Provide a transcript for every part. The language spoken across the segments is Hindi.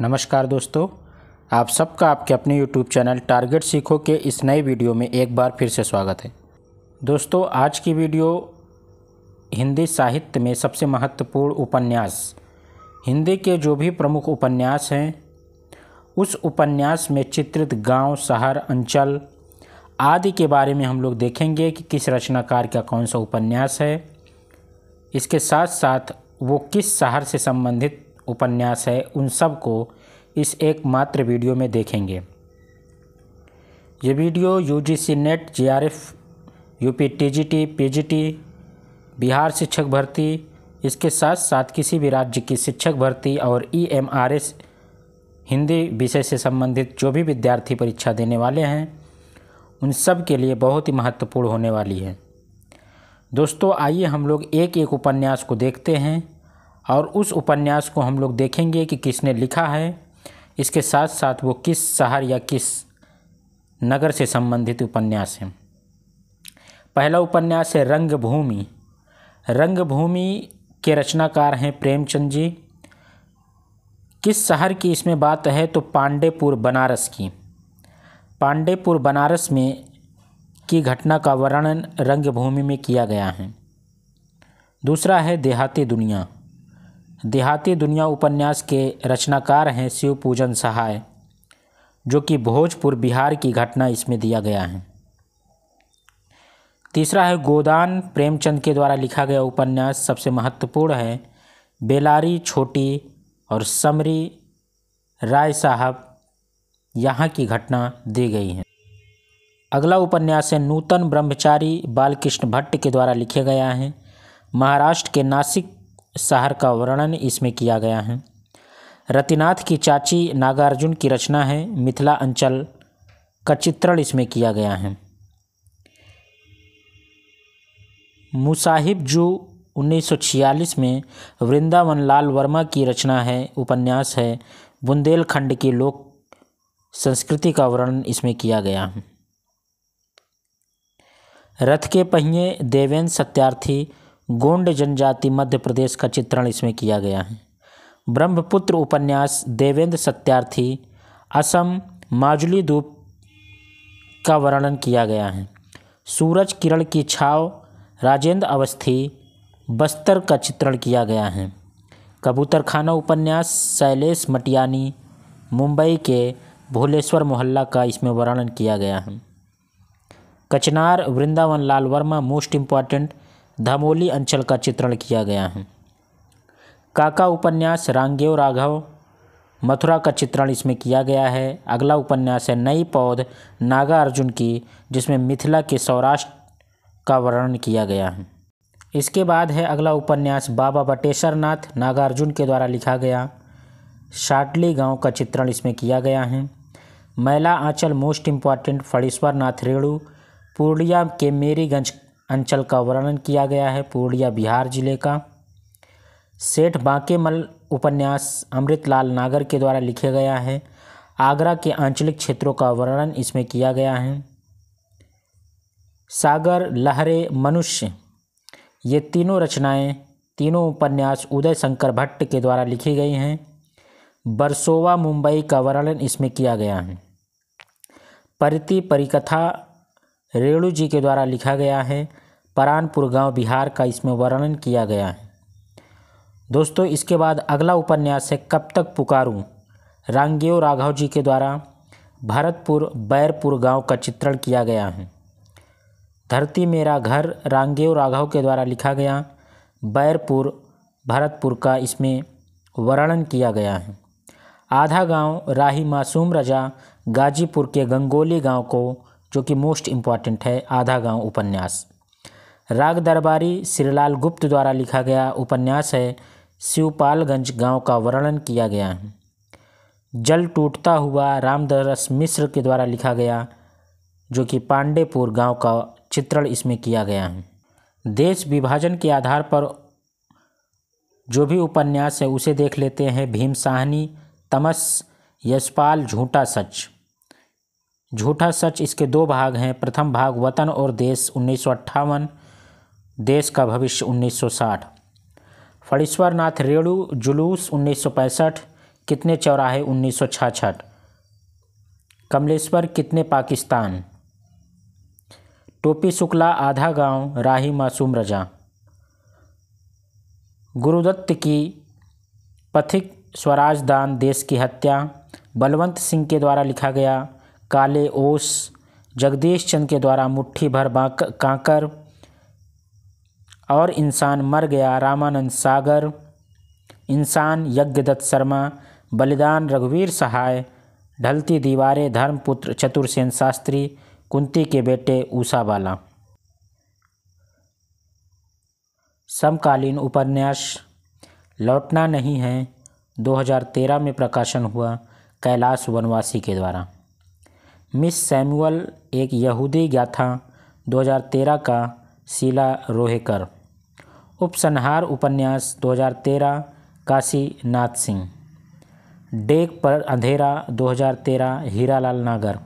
नमस्कार दोस्तों, आप सबका आपके अपने YouTube चैनल टारगेट सीखो के इस नए वीडियो में एक बार फिर से स्वागत है। दोस्तों, आज की वीडियो हिंदी साहित्य में सबसे महत्वपूर्ण उपन्यास, हिंदी के जो भी प्रमुख उपन्यास हैं उस उपन्यास में चित्रित गांव, शहर, अंचल आदि के बारे में हम लोग देखेंगे कि किस रचनाकार का कौन सा उपन्यास है। इसके साथ साथ वो किस शहर से संबंधित उपन्यास है, उन सब को इस एकमात्र वीडियो में देखेंगे। ये video UGC net, JRF, UP TGT, PGT, Bihar शिक्षक भर्ती, इसके साथ साथ किसी भी राज्य की शिक्षक भर्ती और ईएमआरएस हिंदी विषय से संबंधित जो भी विद्यार्थी परीक्षा देने वाले हैं उन सब के लिए बहुत ही महत्वपूर्ण होने वाली है। दोस्तों, आइए हम लोग एक एक उपन्यास को देखते हैं और उस उपन्यास को हम लोग देखेंगे कि किसने लिखा है, इसके साथ साथ वो किस शहर या किस नगर से संबंधित उपन्यास है। पहला उपन्यास है रंगभूमि। रंगभूमि के रचनाकार हैं प्रेमचंद जी। किस शहर की इसमें बात है तो पांडेपुर, बनारस की। पांडेपुर बनारस में की घटना का वर्णन रंगभूमि में किया गया है। दूसरा है देहाती दुनिया। देहाती दुनिया उपन्यास के रचनाकार हैं शिव पूजन सहाय, जो कि भोजपुर, बिहार की घटना इसमें दिया गया है। तीसरा है गोदान, प्रेमचंद के द्वारा लिखा गया उपन्यास, सबसे महत्वपूर्ण है। बेलारी छोटी और समरी राय साहब यहाँ की घटना दी गई है। अगला उपन्यास है नूतन ब्रह्मचारी, बालकृष्ण भट्ट के द्वारा लिखे गया है। महाराष्ट्र के नासिक शहर का वर्णन इसमें किया गया है। रतिनाथ की चाची नागार्जुन की रचना है। मिथिला अंचल का चित्रण इसमें किया गया है। मुसाहिब जू 1946 में वृंदावन लाल वर्मा की रचना है, उपन्यास है। बुंदेलखंड की लोक संस्कृति का वर्णन इसमें किया गया है। रथ के पहिए, देवेंद्र सत्यार्थी, गोंड जनजाति मध्य प्रदेश का चित्रण इसमें किया गया है। ब्रह्मपुत्र उपन्यास, देवेंद्र सत्यार्थी, असम माजुली द्वीप का वर्णन किया गया है। सूरज किरण की छाव, राजेंद्र अवस्थी, बस्तर का चित्रण किया गया है। कबूतरखाना उपन्यास, शैलेश मटियानी, मुंबई के भोलेश्वर मोहल्ला का इसमें वर्णन किया गया है। कचनार, वृंदावन लाल वर्मा, मोस्ट इम्पॉर्टेंट, धमोली अंचल का चित्रण किया गया है। काका उपन्यास, रांगेव राघव, मथुरा का चित्रण इसमें किया गया है। अगला उपन्यास है नई पौध, नागार्जुन की, जिसमें मिथिला के सौराष्ट्र का वर्णन किया गया है। इसके बाद है अगला उपन्यास बाबा बटेश्वर नाथ, नागार्जुन के द्वारा लिखा गया। शाटली गांव का चित्रण इसमें किया गया है। मैला आंचल, मोस्ट इम्पॉर्टेंट, फणीश्वर नाथ रेणु, पूर्णिया के मेरीगंज अंचल का वर्णन किया गया है, पूर्णिया बिहार जिले का। सेठ बांकेमल उपन्यास अमृतलाल नागर के द्वारा लिखे गया है। आगरा के आंचलिक क्षेत्रों का वर्णन इसमें किया गया है। सागर, लहरे, मनुष्य, ये तीनों रचनाएं, तीनों उपन्यास उदय शंकर भट्ट के द्वारा लिखी गई हैं। बरसोवा मुंबई का वर्णन इसमें किया गया है। परिति परिकथा रेणु जी के द्वारा लिखा गया है। परानपुर गांव बिहार का इसमें वर्णन किया गया है। दोस्तों, इसके बाद अगला उपन्यास है कब तक पुकारूं, रांगेव राघव जी के द्वारा। भरतपुर, बैरपुर गांव का चित्रण किया गया है। धरती मेरा घर, रांगेव राघव के द्वारा लिखा गया। बैरपुर, भरतपुर का इसमें वर्णन किया गया है। आधा गांव, राही मासूम रजा, गाजीपुर के गंगोली गांव को, जो कि मोस्ट इम्पॉर्टेंट है, आधा गांव उपन्यास। राग दरबारी, श्रीलाल गुप्त द्वारा लिखा गया उपन्यास है। शिवपालगंज गांव का वर्णन किया गया है। जल टूटता हुआ, रामदरस मिश्र के द्वारा लिखा गया, जो कि पांडेपुर गांव का चित्रण इसमें किया गया है। देश विभाजन के आधार पर जो भी उपन्यास है उसे देख लेते हैं। भीम साहनी, तमस, यशपाल, झूठा सच। झूठा सच इसके दो भाग हैं। प्रथम भाग वतन और देश 1958, देश का भविष्य 1960। फणीश्वर नाथ रेणु, जुलूस 1965, कितने चौराहे 1966? कमलेश्वर कितने पाकिस्तान? टोपी शुक्ला आधा गांव राही मासूम रजा। गुरुदत्त की पथिक स्वराज दान देश की हत्या बलवंत सिंह के द्वारा लिखा गया। काले ओस जगदीश चंद्र के द्वारा मुट्ठी भर कांकर और इंसान मर गया रामानंद सागर। इंसान यज्ञदत्त शर्मा। बलिदान रघुवीर सहाय। ढलती दीवारें धर्मपुत्र चतुरसेन शास्त्री। कुंती के बेटे ऊषावाला। समकालीन उपन्यास लौटना नहीं है 2013 में प्रकाशन हुआ कैलाश वनवासी के द्वारा। मिस सैमुअल एक यहूदी गाथा 2013 का शीला रोहेकर। उपसंहार उपन्यास 2013 काशीनाथ सिंह। डेक पर अंधेरा 2013 हीरालाल नागर।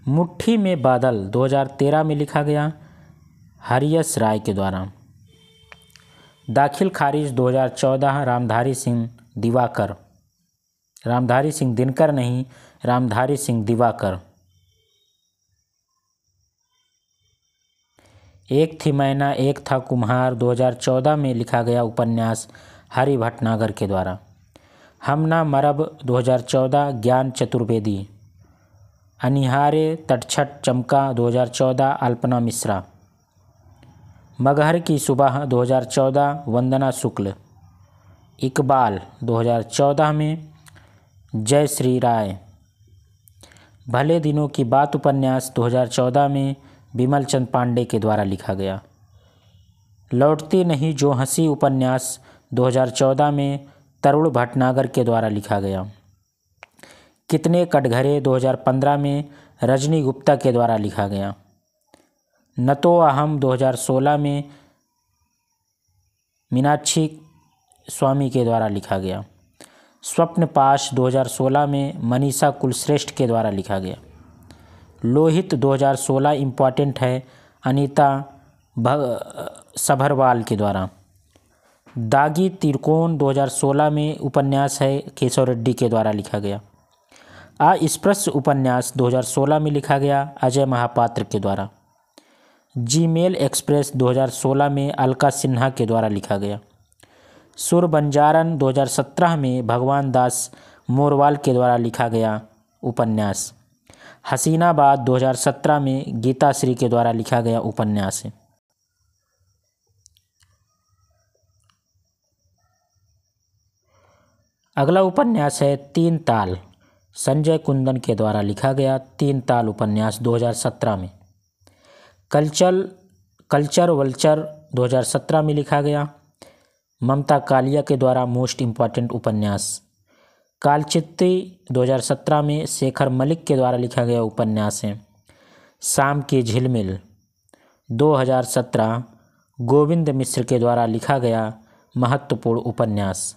मुट्ठी में बादल 2013 में लिखा गया हरियस राय के द्वारा। दाखिल खारिज 2014 रामधारी सिंह दिवाकर। रामधारी सिंह दिनकर नहीं, रामधारी सिंह दिवाकर। एक थी मैना एक था कुम्हार 2014 में लिखा गया उपन्यास हरि भटनागर के द्वारा। हमना मरब 2014 ज्ञान चतुर्वेदी। अनिहारे तटछट चमका 2014 अल्पना मिश्रा। मगहर की सुबह 2014 वंदना शुक्ल। इकबाल 2014 में जय श्री राय। भले दिनों की बात उपन्यास 2014 में विमल चंद पांडे के द्वारा लिखा गया। लौटती नहीं जो हंसी उपन्यास 2014 में तरुण भटनागर के द्वारा लिखा गया। कितने कटघरे 2015 में रजनी गुप्ता के द्वारा लिखा गया। न तो अहम 2016 में मीनाक्षी स्वामी के द्वारा लिखा गया। स्वप्न पाश 2016 में मनीषा कुलश्रेष्ठ के द्वारा लिखा गया। लोहित 2016 इम्पॉर्टेंट है अनीता सभरवाल के द्वारा। दागी तिरकोन 2016 में उपन्यास है केशव रेड्डी के द्वारा लिखा गया। अस्पृश्य उपन्यास 2016 में लिखा गया अजय महापात्र के द्वारा। जीमेल एक्सप्रेस 2016 में अलका सिन्हा के द्वारा लिखा गया। सुर बंजारन 2017 में भगवान दास मोरवाल के द्वारा लिखा गया उपन्यास। हसीनाबाद 2017 में गीता श्री के द्वारा लिखा गया उपन्यास है। अगला उपन्यास है तीन ताल संजय कुंदन के द्वारा लिखा गया। तीन ताल उपन्यास 2017 में। कल्चर वल्चर 2017 में लिखा गया। ममता कालिया के द्वारा मोस्ट इम्पॉर्टेंट उपन्यास। कालचित्ती 2017 में शेखर मलिक के द्वारा लिखा गया उपन्यास है। शाम की झिलमिल 2017 गोविंद मिश्र के द्वारा लिखा गया महत्वपूर्ण उपन्यास।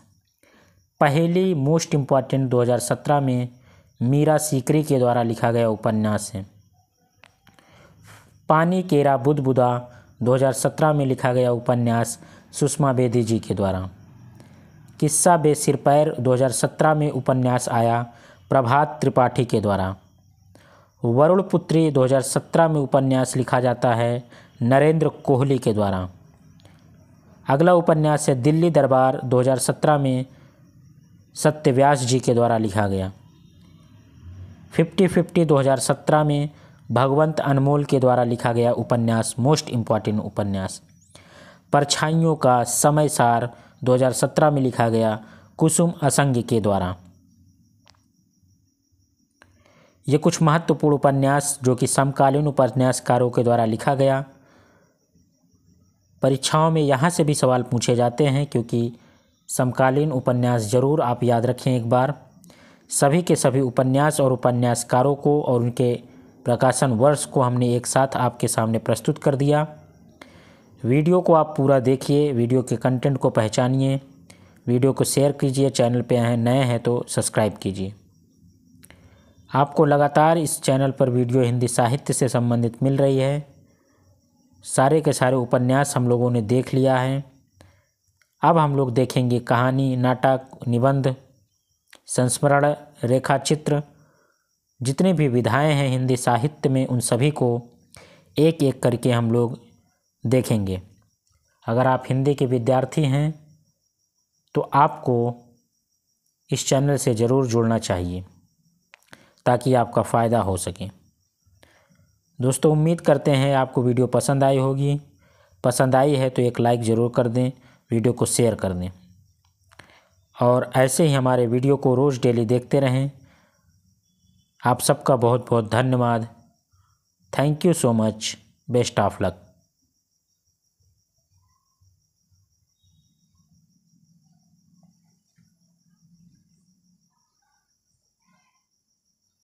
पहेली मोस्ट इम्पॉर्टेंट 2017 में मीरा सीकरी के द्वारा लिखा गया उपन्यास है। पानी केरा बुदबुदा 2017 में लिखा गया उपन्यास सुषमा बेदी जी के द्वारा। किस्सा बे सिरपैर 2017 में उपन्यास आया प्रभात त्रिपाठी के द्वारा। वरुण पुत्री 2017 में उपन्यास लिखा जाता है नरेंद्र कोहली के द्वारा। अगला उपन्यास है दिल्ली दरबार 2017 में सत्यव्यास जी के द्वारा लिखा गया। 50-50 2017 में भगवंत अनमोल के द्वारा लिखा गया उपन्यास मोस्ट इम्पॉर्टेंट उपन्यास। परछाइयों का समय सार 2017 में लिखा गया कुसुम असंग के द्वारा। ये कुछ महत्वपूर्ण उपन्यास जो कि समकालीन उपन्यासकारों के द्वारा लिखा गया। परीक्षाओं में यहाँ से भी सवाल पूछे जाते हैं, क्योंकि समकालीन उपन्यास ज़रूर आप याद रखें एक बार। सभी के सभी उपन्यास और उपन्यासकारों को और उनके प्रकाशन वर्ष को हमने एक साथ आपके सामने प्रस्तुत कर दिया। वीडियो को आप पूरा देखिए, वीडियो के कंटेंट को पहचानिए, वीडियो को शेयर कीजिए, चैनल पे नए हैं तो सब्सक्राइब कीजिए। आपको लगातार इस चैनल पर वीडियो हिंदी साहित्य से संबंधित मिल रही है। सारे के सारे उपन्यास हम लोगों ने देख लिया है। अब हम लोग देखेंगे कहानी, नाटक, निबंध संस्मरण, रेखाचित्र, जितने भी विधाएं हैं हिंदी साहित्य में, उन सभी को एक एक करके हम लोग देखेंगे। अगर आप हिंदी के विद्यार्थी हैं तो आपको इस चैनल से ज़रूर जुड़ना चाहिए ताकि आपका फ़ायदा हो सके। दोस्तों, उम्मीद करते हैं आपको वीडियो पसंद आई होगी। पसंद आई है तो एक लाइक ज़रूर कर दें, वीडियो को शेयर कर दें और ऐसे ही हमारे वीडियो को रोज़ डेली देखते रहें। आप सबका बहुत बहुत धन्यवाद। Thank you so much. Best of luck.